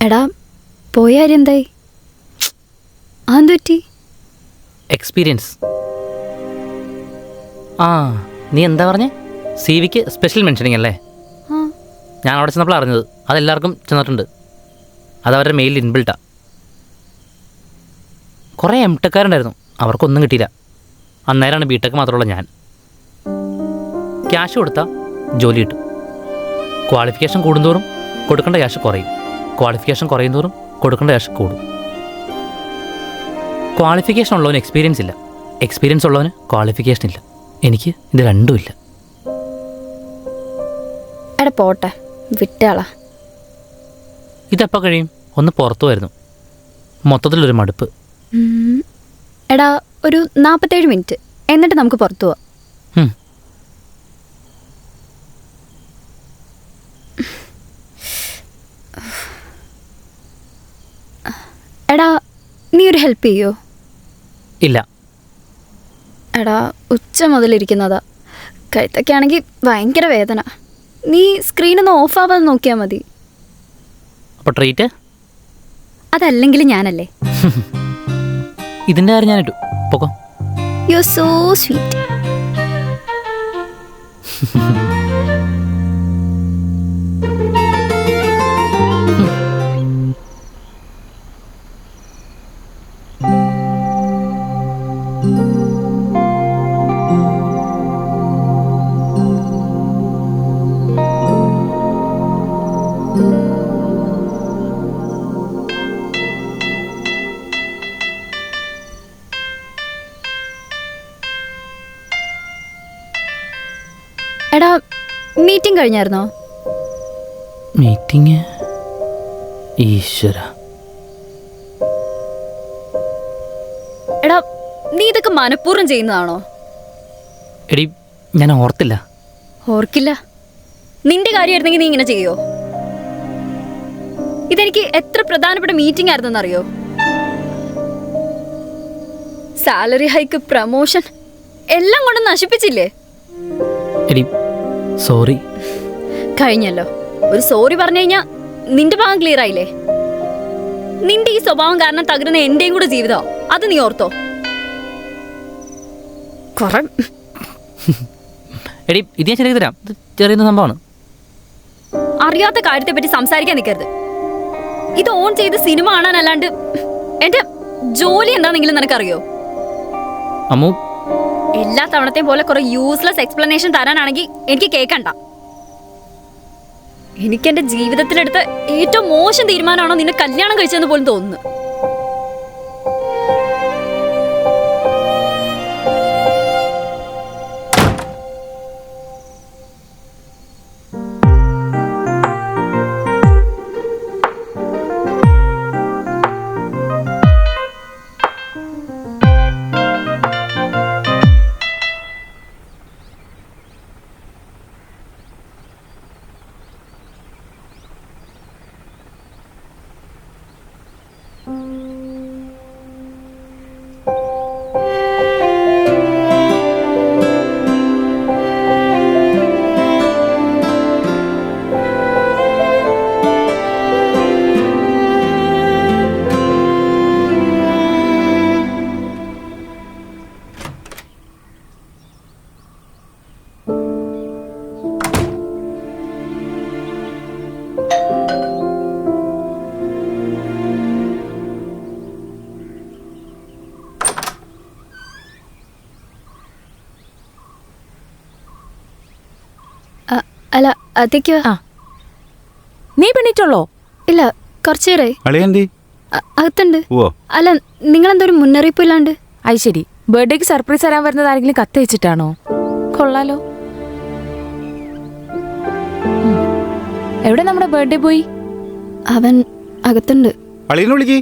എടാ പോയ കാര്യം എന്തായി? അതെന്തു പറ്റി? എക്സ്പീരിയൻസ്. ആ നീ എന്താ പറഞ്ഞേ? സി വിക്ക് സ്പെഷ്യൽ മെൻഷനിങ് അല്ലേ? ഞാൻ അവിടെ ചെന്നപ്പോൾ അറിഞ്ഞത് അതെല്ലാവർക്കും ചെന്നിട്ടുണ്ട്. അതവരുടെ മെയിലിൽ ഇൻബിൽട്ടാ. കുറേ എംടെക്കാരുണ്ടായിരുന്നു, അവർക്കൊന്നും കിട്ടിയില്ല. അന്നേരമാണ് ബിടെക് മാത്രമുള്ള ഞാൻ. ക്യാഷ് കൊടുത്താൽ ജോലി കിട്ടും. ക്വാളിഫിക്കേഷൻ കൂടുന്തോറും കൊടുക്കേണ്ട ക്യാഷ് കുറയും. ക്വാളിഫിക്കേഷൻ കുറയുന്തോറും കൊടുക്കേണ്ട ക്യാഷ് കൂടും. ക്വാളിഫിക്കേഷൻ ഉള്ളവന് എക്സ്പീരിയൻസ് ഇല്ല, എക്സ്പീരിയൻസ് ഉള്ളവന് ക്വാളിഫിക്കേഷൻ ഇല്ല. എനിക്ക് ഇത് രണ്ടുമില്ല. എടാ പോട്ടെ, വിട്ടാളാ. ഇതെപ്പോൾ കഴിയും? ഒന്ന് പുറത്തു വരുന്നു, മൊത്തത്തിലൊരു മടുപ്പ്. എടാ ഒരു 47 മിനിറ്റ്, എന്നിട്ട് നമുക്ക് പുറത്തു പോവാം. എടാ നീ ഒരു ഹെൽപ്പ് ചെയ്യോ? ഇല്ല. എടാ ഉച്ച മുതലിരിക്കുന്നതാ, കഴുത്തൊക്കെ ആണെങ്കിൽ ഭയങ്കര വേദന. നീ സ്ക്രീനൊന്ന് ഓഫ് ആവാതെ നോക്കിയാൽ മതി. അപ്പോൾ ട്രീറ്റ്? അതല്ലെങ്കിൽ ഞാനല്ലേ. ഇതിൻ്റെ കാര്യം ഞാനിട്ടു പോക്കോ. You are so sweet. എടാ മീറ്റിംഗ് കഴിഞ്ഞായിരുന്നോ? മീറ്റിംഗ്? ഈശ്വര. എടാ നീ ഇതൊക്കെ മനഃപൂർവ്വം ചെയ്യുന്നതാണോ? എടി ഞാൻ ഓർത്തില്ല. ഓർക്കില്ല? നിന്റെ കാര്യമായിരുന്നെങ്കിൽ നീ ഇങ്ങനെ ചെയ്യോ? ഇതെനിക്ക് എത്ര പ്രധാനപ്പെട്ട മീറ്റിംഗ് ആയിരുന്നെന്നറിയോ? സാലറി ഹൈക്ക്, പ്രമോഷൻ എല്ലാം കൊണ്ട് നശിപ്പിച്ചില്ലേ? എടി സോറി. കഴിഞ്ഞല്ലോ. ഒരു സോറി പറഞ്ഞു കഴിഞ്ഞാ നിന്റെ ഭാഗം ക്ലിയർ ആയില്ലേ? നിന്റെ ഈ സ്വഭാവം കാരണം തകരുന്ന എന്റെയും കൂടെ ജീവിതം, അത് നീ ഓർത്തോ? എടി ഇത് ഞാൻ ശരിയാക്കി തരാം. ഇത് ചെറിയ സംഭവമാണ്. അറിയാത്ത കാര്യത്തെ പറ്റി സംസാരിക്കാൻ നിൽക്കരുത്. ഇത് ഓൺ ചെയ്ത് സിനിമ കാണാനല്ലാണ്ട് എന്റെ ജോലി എന്താണെങ്കിലും നിനക്കറിയോ? അമ്മു, എല്ലാ തവണത്തെയും പോലെ കുറെ യൂസ്ലെസ് എക്സ്പ്ലനേഷൻ തരാനാണെങ്കിൽ എനിക്ക് കേൾക്കണ്ട. എനിക്ക് എന്റെ ജീവിതത്തിലെടുത്ത ഏറ്റവും മോശം തീരുമാനമാണോ നിന്നെ കല്യാണം കഴിച്ചതെന്ന് പോലും തോന്നുന്നു. അല്ല അതേക്ക് നീ പെണ്ണിട്ടുള്ളോ? ഇല്ല, കുറച്ചു നേരമായി. അളിയന്തി അകത്തുണ്ട്. ഓ അല്ല, നിങ്ങളെന്തോ ഒരു മുന്നറിയിപ്പ് ഇല്ലാണ്ട്. അത് ശരി, ബർത്ത്ഡേക്ക് സർപ്രൈസ് തരാൻ വരുന്നത് ആരെങ്കിലും കത്ത് വെച്ചിട്ടാണോ? കൊള്ളാലോ. എവിടെ നമ്മുടെ ബർത്ത്ഡേ പോയി? അവൻ അകത്തുണ്ട്. അളിയനെ വിളിക്ക്.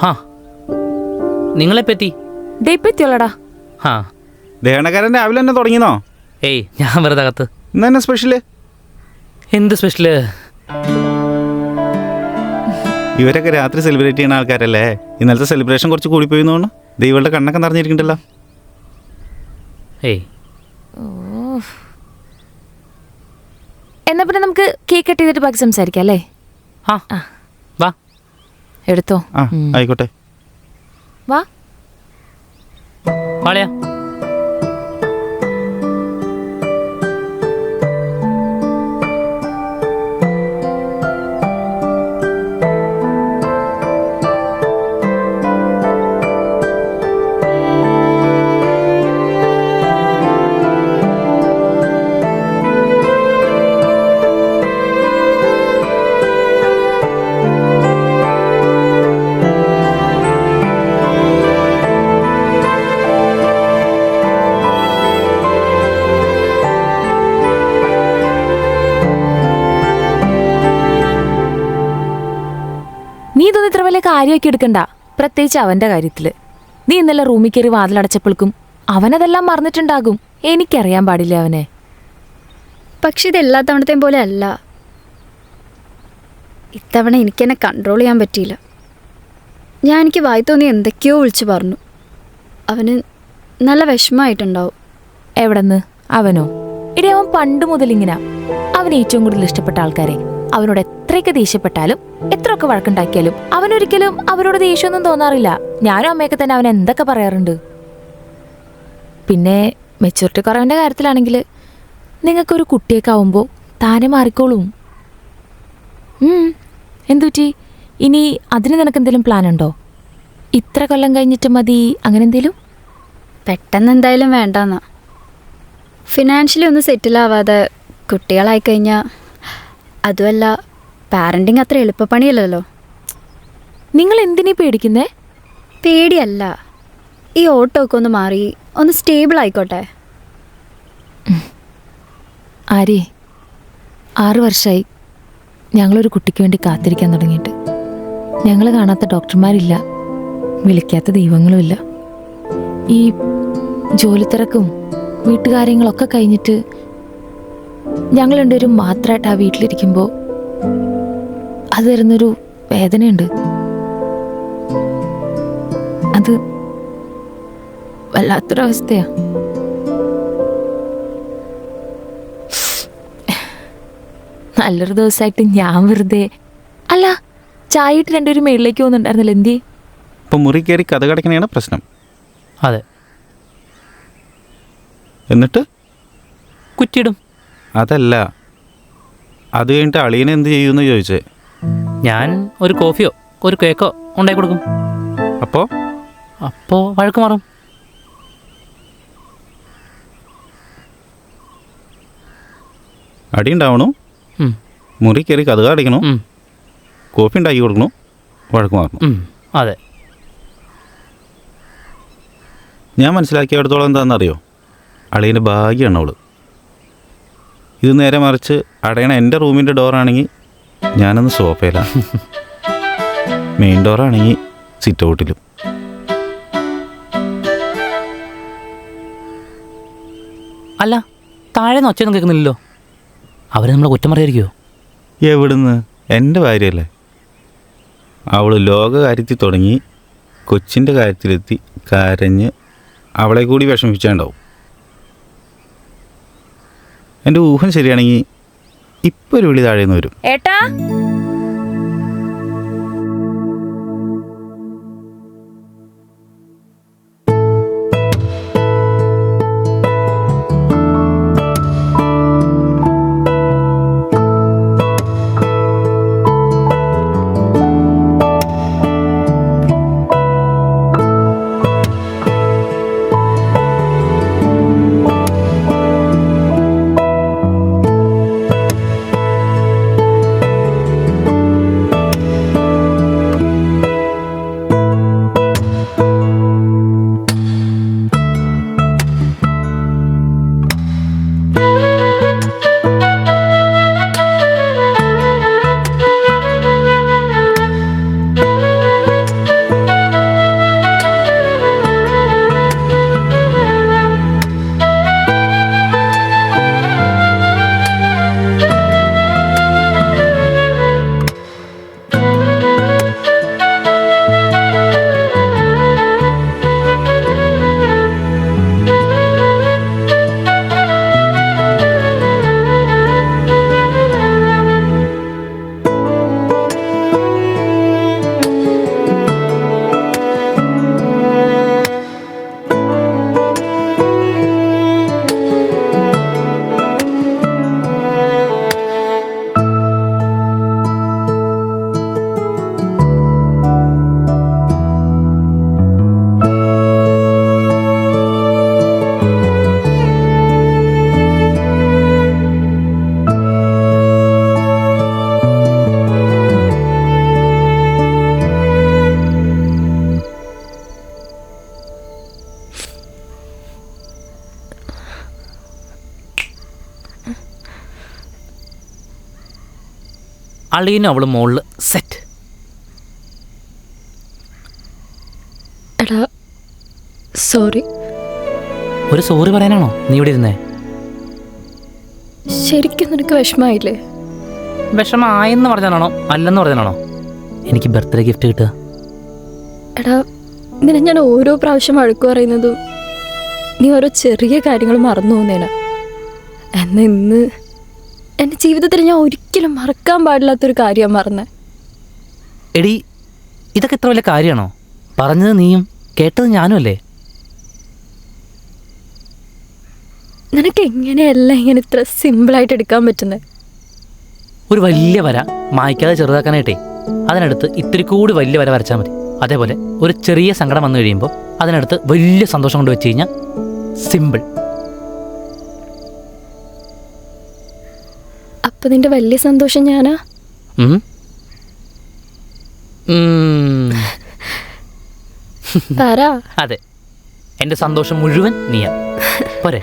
ആ നിങ്ങളെ പറ്റി ഡേ പറ്റിയോളടാ. ആ ദേഹണക്കാരൻ രാവിലെ തന്നെ തുടങ്ങിയെന്നോ? ഏയ് ഞാൻ വെറുതെ അകത്ത്. ഇന്ന് തന്നെ സ്പെഷ്യല്? എന്ത് സ്പെഷ്യല്? ഇവരൊക്കെ രാത്രി സെലിബ്രേറ്റ് ചെയ്യുന്ന ആൾക്കാരല്ലേ. ഇന്നലത്തെ സെലിബ്രേഷൻ കുറച്ച് കൂടിപ്പോയി എന്ന് തോന്നുന്നു. ദൈവങ്ങളുടെ കണ്ണൊക്കെ നിറഞ്ഞിരിക്കണ്ടല്ലോ. ഏയ് എന്നാ പിന്നെ നമുക്ക് കേക്ക് കട്ട് ചെയ്തിട്ട് ബാക്കി സംസാരിക്കാം അല്ലേ? ആ വാ. എടുത്തോ. ആ ആയിക്കോട്ടെ. വാ. വാളയാ. നീ ഇതൊന്നും ഇത്ര വലിയ കാര്യമാക്കി എടുക്കണ്ട, പ്രത്യേകിച്ച് അവന്റെ കാര്യത്തില്. നീ ഇന്നലെ റൂമിൽ കയറി വാതിലടച്ചപ്പോൾക്കും അവനതെല്ലാം മറന്നിട്ടുണ്ടാകും. എനിക്കറിയാൻ പാടില്ല അവനെ. പക്ഷെ ഇത് എല്ലാ തവണത്തെയും പോലെ അല്ല. ഇത്തവണ എനിക്കെന്നെ കൺട്രോൾ ചെയ്യാൻ പറ്റിയില്ല. എനിക്ക് വായി തോന്നി എന്തൊക്കെയോ വിളിച്ചു പറഞ്ഞു. അവന് നല്ല വിഷമമായിട്ടുണ്ടാവും. എവിടെന്ന്? അവനോ? ഇടി, അവൻ പണ്ട് മുതൽ ഇങ്ങനെ. അവൻ ഏറ്റവും കൂടുതൽ ഇഷ്ടപ്പെട്ട ആൾക്കാരെ അവനോട് എത്രയൊക്കെ ദേഷ്യപ്പെട്ടാലും എത്രയൊക്കെ വഴക്കുണ്ടാക്കിയാലും അവനൊരിക്കലും അവരോട് ദേഷ്യമൊന്നും തോന്നാറില്ല. ഞാനും അമ്മയൊക്കെ തന്നെ അവൻ എന്തൊക്കെ പറയാറുണ്ട്. പിന്നെ മെച്യൂരിറ്റി കുറവിൻ്റെ കാര്യത്തിലാണെങ്കിൽ നിങ്ങൾക്കൊരു കുട്ടിയൊക്കെ ആവുമ്പോൾ താനെ മാറിക്കോളും. എന്തുറ്റി? ഇനി അതിന് നിനക്കെന്തെങ്കിലും പ്ലാൻ ഉണ്ടോ? ഇത്ര കൊല്ലം കഴിഞ്ഞിട്ട് മതി അങ്ങനെ എന്തേലും? പെട്ടെന്ന് എന്തായാലും വേണ്ടെന്നാ. ഫിനാൻഷ്യലി ഒന്നും സെറ്റിലാവാതെ കുട്ടികളായിക്കഴിഞ്ഞാൽ, അതുമല്ല പാരൻറ്റിങ് അത്ര എളുപ്പപ്പണിയല്ലല്ലോ. നിങ്ങൾ എന്തിനീ പേടിക്കുന്നേ? പേടിയല്ല, ഈ ഓട്ടോ ഒക്കെ ഒന്ന് മാറി ഒന്ന് സ്റ്റേബിൾ ആയിക്കോട്ടെ. ആരേ, 6 വർഷമായി ഞങ്ങളൊരു കുട്ടിക്ക് വേണ്ടി കാത്തിരിക്കാൻ തുടങ്ങിയിട്ട്. ഞങ്ങൾ കാണാത്ത ഡോക്ടർമാരില്ല, വിളിക്കാത്ത ദൈവങ്ങളുമില്ല. ഈ ജോലിത്തിരക്കും വീട്ടുകാര്യങ്ങളൊക്കെ കഴിഞ്ഞിട്ട് ഞങ്ങൾ രണ്ടുപേരും മാത്രമായിട്ട് ആ വീട്ടിലിരിക്കുമ്പോൾ അത് തരുന്നൊരു വേദനയുണ്ട്. അത് വല്ലാത്തൊരവസ്ഥയാ. നല്ലൊരു ദിവസമായിട്ട് ഞാൻ വെറുതെ അല്ല, ചായ ഇട്ട് രണ്ടുപേരും മേളിലേക്ക് പോകുന്നുണ്ടായിരുന്നല്ലോ. എന്തി ഇപ്പം മുറി കയറി കഥ കടക്കണയാണ് പ്രശ്നം. അതെ. എന്നിട്ട് കുറ്റിയിടും. അതല്ല, അത് കഴിഞ്ഞിട്ട് അളിയനെ എന്ത് ചെയ്യുമെന്ന് ചോദിച്ചേ. ഞാൻ ഒരു കോഫിയോ ഒരു കേക്കോ ഉണ്ടാക്കി കൊടുക്കും. അപ്പോൾ വഴക്ക് മാറും. അടി ഉണ്ടാവണു, മുറി കയറി കഥ അടിക്കണു, കോഫി ഉണ്ടാക്കി കൊടുക്കണു, വഴക്ക് മാറണം. അതെ. ഞാൻ മനസ്സിലാക്കിയിടത്തോളം എന്താണെന്നറിയോ, അളിയൻ്റെ ഭാഗ്യമാണ് അവള്. ഇത് നേരെ മറിച്ച് അടയണ എൻ്റെ റൂമിൻ്റെ ഡോറാണെങ്കിൽ ഞാനൊന്ന് സോഫയിലാണ്, മെയിൻ ഡോറാണെങ്കിൽ സിറ്റ് ഔട്ടിലും. അല്ല, താഴെ നിന്ന് ഒച്ചയൊന്നും കേൾക്കുന്നില്ലല്ലോ. അവർ നമ്മളെ കുറ്റം പറയായിരിക്കുമോ? എവിടുന്ന്? എൻ്റെ ഭാര്യയല്ലേ. അവൾ ലോക കാര്യത്തിൽ തുടങ്ങി കൊച്ചിൻ്റെ കാര്യത്തിലെത്തി കരഞ്ഞ് അവളെ കൂടി വിഷമിപ്പിച്ചാണ്ടാവും. എൻ്റെ ഊഹം ശരിയാണെങ്കിൽ ഇപ്പോൾ ഒരു വിളി താഴേന്ന് വരും. ഏട്ടാ, അളീനും അവളും മുകളിൽ സെറ്റ്. എടാ സോറി. ഒരു സോറി പറയാനാണോ നീ ഇവിടെ ഇരുന്നേ? ശരിക്കും നിനക്ക് വിഷമായില്ലേ? വിഷമായെന്ന് പറഞ്ഞാണോ അല്ലെന്ന് പറഞ്ഞാണോ എനിക്ക് ബർത്ത്ഡേ ഗിഫ്റ്റ് കിട്ടുക? എടാ ഇങ്ങനെ ഞാൻ ഓരോ പ്രാവശ്യം വഴക്ക് പറയുന്നതും നീ ഓരോ ചെറിയ കാര്യങ്ങൾ മറന്നു പോകുന്നേനാ. എന്നാൽ ഇന്ന് എൻ്റെ ജീവിതത്തിൽ ഞാൻ ഒരിക്കലും മറക്കാൻ പാടില്ലാത്തൊരു കാര്യമാണ് മറന്നേ. എടി, ഇതൊക്കെ ഇത്ര വലിയ കാര്യമാണോ? പറഞ്ഞത് നീയും കേട്ടത് ഞാനും അല്ലേ? നിനക്ക് എങ്ങനെയല്ല ഇങ്ങനെ ഇത്ര സിമ്പിളായിട്ട് എടുക്കാൻ പറ്റുന്നത്? ഒരു വലിയ വര മായ്ക്കാതെ ചെറുതാക്കാനായിട്ടേ അതിനടുത്ത് ഇത്തിരി കൂടി വലിയ വര വരച്ചാൽ മതി. അതേപോലെ ഒരു ചെറിയ സങ്കടം വന്നു കഴിയുമ്പോൾ അതിനടുത്ത് വലിയ സന്തോഷം കൊണ്ട് വെച്ച് കഴിഞ്ഞാൽ സിമ്പിൾ. അപ്പൊ നിന്റെ വലിയ സന്തോഷം ഞാനാ? അതെ, എൻ്റെ സന്തോഷം മുഴുവൻ നീയാ. പോരെ?